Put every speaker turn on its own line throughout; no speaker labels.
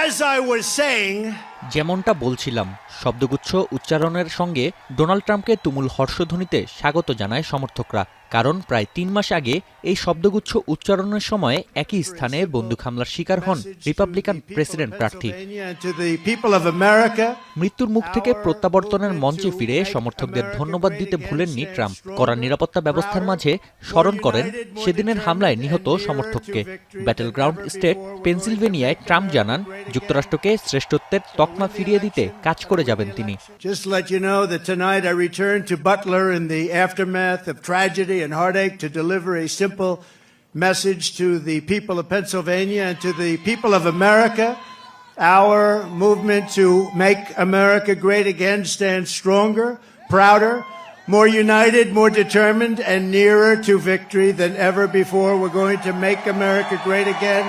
As I was saying,
যেমনটা বলছিলাম, শব্দগুচ্ছ উচ্চারণের সঙ্গে ডোনাল্ড ট্রাম্পকে তুমুল হর্ষধ্বনিতে স্বাগত জানায় সমর্থকরা। কারণ প্রায় ৩ মাস আগে এই শব্দগুচ্ছ উচ্চারণের সময় একই স্থানে বন্দুক হামলার শিকার হন রিপাবলিকান প্রেসিডেন্ট প্রার্থী। মৃত্যুর মুখ থেকে প্রত্যাবর্তনের মঞ্চে ফিরে সমর্থকদের ধন্যবাদ দিতে ভুলেননি ট্রাম্প। কড়া নিরাপত্তা ব্যবস্থার মাঝে স্মরণ করেন সেদিনের হামলায় নিহত সমর্থককে। ব্যাটেল গ্রাউন্ড স্টেট পেনসিলভেনিয়ায় ট্রাম্প জানান, যুক্তরাষ্ট্রকে শ্রেষ্ঠত্বের তকমা ফিরিয়ে দিতে কাজ করে যাবেন তিনি।
Just to let you know that tonight I return to Butler in the aftermath of tragedy and heartache to deliver a simple message to the people of Pennsylvania and to the people of America. Our movement to make America great again stands stronger, prouder, more united, more determined, and nearer to victory than ever before. We're going to make America great again.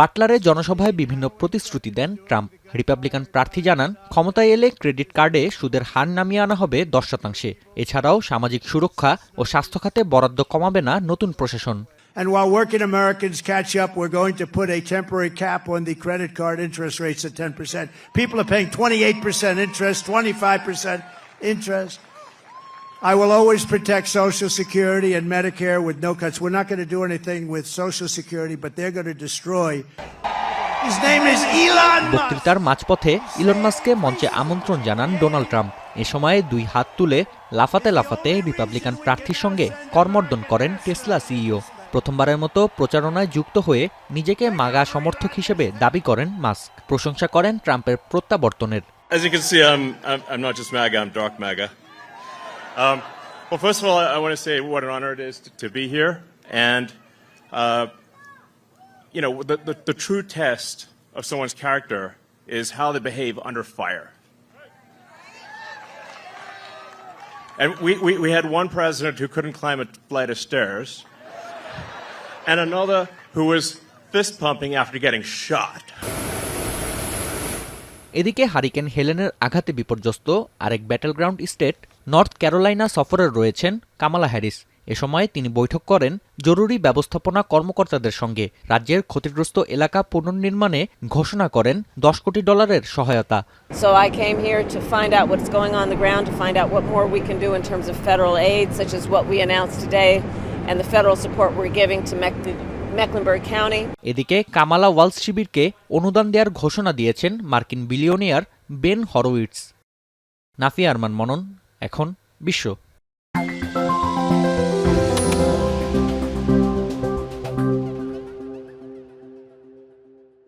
বাটলারে জনসভায় বিভিন্ন প্রতিশ্রুতি দেন Trump. Republican প্রার্থী জানান, ক্ষমতায় এলে credit কার্ডে সুদের হার নামিয়ে আনা হবে 10%। এছাড়াও সামাজিক সুরক্ষা ও স্বাস্থ্য খাতে বরাদ্দ কমাবে না নতুন প্রশাসন।
And while working Americans catch up, we're going to put a temporary cap on the credit card interest rates at 10%. People are paying 28% interest, 25% interest. I will always protect Social Security and Medicare with no cuts. We're not going to do anything with Social Security, but they're going to destroy. His name is Elon Musk.
বক্তৃতার মাঝপথে Elon মাস্ককে মঞ্চে আমন্ত্রণ জানান Donald Trump. এ সময় 2 হাত তুলে লাফাতে লাফাতে রিপাবলিকান প্রার্থীর সঙ্গে করমর্দন করেন টেসলা সিইও। প্রথমবারের মতো প্রচারণায় যুক্ত হয়ে নিজেকে মাগা সমর্থক হিসেবে দাবি করেন মাস্ক। প্রশংসা করেন ট্রাম্পের প্রত্যাবর্তনের।
As you can see, I'm not just MAGA, I'm dark MAGA. Well, first of all, I want to say what an honor it is to be here. And, you know, the true test of someone's character is how they behave under fire. And we had one president who couldn't climb a flight of stairs, and another who was fist pumping after getting shot.
এদিকে hurricane হেলেনের আঘাতে বিপর্যস্ত আরেক battle ground state north Carolina সফরে রয়েছেন Kamala Harris. এ সময় তিনি বৈঠক করেন জরুরি ব্যবস্থাপনা কর্মকর্তাদের সঙ্গে। রাজ্যের ক্ষতিগ্রস্ত এলাকা পুনর্নির্মাণে ঘোষণা করেন $10 কোটি সহায়তা।
So I came here to find out what's going on the ground, to find out what more we can do in terms of federal aid, such as what we announced today and the federal support we're giving to Mecklenburg County.
এদিকে Kamala Waals শিবিরকে অনুদান দেওয়ার ঘোষণা দিয়েছেন মার্কিন billionaire Ben হরোউইটস। Nafia Arman মনন, এখন বিশ্ব।